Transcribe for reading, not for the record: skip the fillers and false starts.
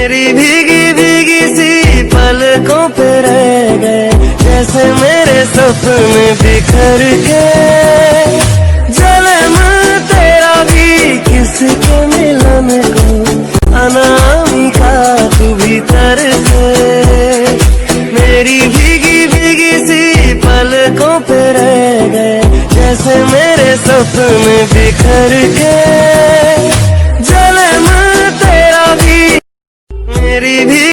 मेरी भीगी भीगी सी पलकों पे रह गए, जैसे मेरे सपने बिखर के। जन्म तेरा भी किसके मिलन को, अनामिका तू भीतर से। मेरी भीगी भीगी सी पलकों पे रह गए, जैसे मेरे सपने बिखर के। जन्म तेरा भी मेरी भी